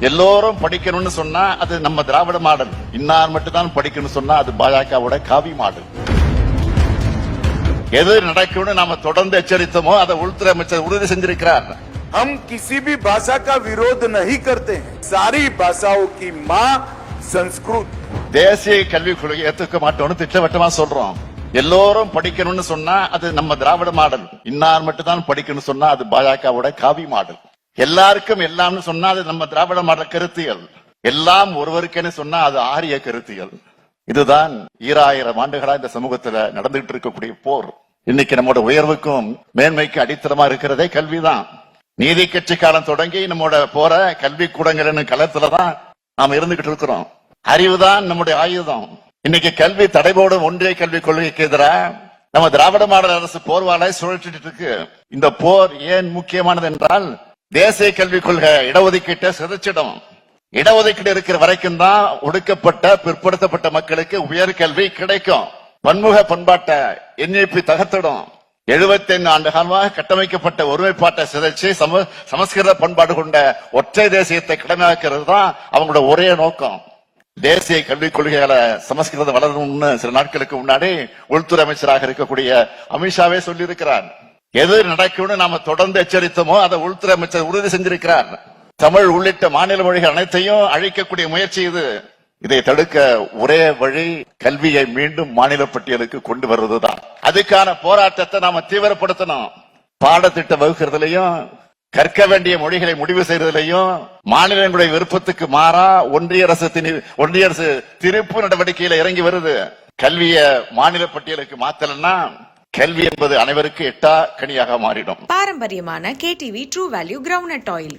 எல்லோரும் படிக்கணும்னு சொன்னா அது நம்ம திராவிட மாடல், இன்னார் மட்டும் தான் படிக்கணும்னு சொன்னா அது பாஜகவோட காவி மாடல். எது நடக்கும்னு நாம தொடர்ந்து எச்சரித்தோமோ அதை உள்துறை அமைச்சர் உறுதி செஞ்சிருக்கிறார். हम किसी भी भाषा का विरोध नहीं करते हैं. सारी भाषाओं की मां संस्कृत. தேசிய கல்விக் கொள்கையை ஏத்துக்க மாட்டோம்னு திட்டவட்டமா சொல்றோம். எல்லோரும் படிக்கணும்னு சொன்னா அது நம்ம திராவிட மாடல், இன்னார் மட்டும் தான் படிக்கணும்னு சொன்னா அது பாஜகவோட காவி மாடல். எல்லாருக்கும் எல்லாம்னு சொன்னா அது நம்ம திராவிட மாடல் கருத்தியல். எல்லாம் ஒருவருக்கேன்னு சொன்னா அது ஆரிய கருத்தியல். இதுதான் 2000 ஆண்டுகளா இந்த சமூகத்துல நடந்துகிட்டு இருக்கக்கூடிய போர். இன்னைக்கு நம்மோட உயர்வுக்கும் மேன்மைக்கு அடித்தளமா இருக்கிறதே கல்விதான். நீதி கட்சி காலம் தொடங்கி நம்மோட போற கல்வி கூடங்கள் களத்துலதான் நாம இருந்துகிட்டு இருக்கிறோம். அறிவுதான் நம்முடைய ஆயுதம். இன்னைக்கு கல்வி தடைபோடும் ஒன்றிய கல்விக் கொள்கைக்கு எதிராக நம்ம திராவிட மாடல் அரசு போர்வாலை சுழற்றிட்டு இருக்கு. இந்த போர் ஏன் முக்கியமானது என்றால், தேசிய கல்விக் கொள்கை இடஒதுக்கீட்டை சிதைச்சிடும். இடஒதுக்கீடு இருக்கிற வரைக்கும் தான் ஒடுக்கப்பட்ட பிற்படுத்தப்பட்ட மக்களுக்கு உயர்கல்வி கிடைக்கும். பன்முக பண்பாட்டை NEP தகர்த்திடும். 75 ஆண்டு காலமாக கட்டமைக்கப்பட்ட ஒருமைப்பாட்டை சிதைச்சு சமஸ்கிருத பண்பாடு கொண்ட ஒற்றை தேசியத்தை கடமையாக்குறது தான் அவங்களோட ஒரே நோக்கம். தேசிய கல்விக் கொள்கையால சமஸ்கிருதம் வளரணும்னு சில நாட்களுக்கு முன்னாடி உள்துறை அமைச்சராக இருக்கக்கூடிய அமித்ஷாவே சொல்லி இருக்கிறார். எது நடக்கும்னு நாம தொடர்ந்து எச்சரித்தோமோ அதை உள்துறை அமைச்சர் உறுதி செஞ்சிருக்கிறார். தமிழ் உள்ளிட்ட மாநில மொழிகள் அனைத்தையும் அழிக்கக்கூடிய முயற்சி இது. இதை தடுக்க ஒரே வழி கல்வியை மீண்டும் மாநில பட்டியலுக்கு கொண்டு வருவதுதான். அதுக்கான போராட்டத்தை நாம தீவிரப்படுத்தணும். பாடத்திட்ட வகுக்கிறதுலையும் கற்க வேண்டிய மொழிகளை முடிவு செய்வதிலையும் மாநிலங்களுடைய விருப்பத்துக்கு மாறா ஒன்றிய அரசு திருப்பு நடவடிக்கையில இறங்கி வருது. கல்விய மாநில பட்டியலுக்கு மாத்தலன்னா கல்வி என்பது அனைவருக்கு எட்டா கனியாக மாறிடும். பாரம்பரியமான KTV true value groundnut oil.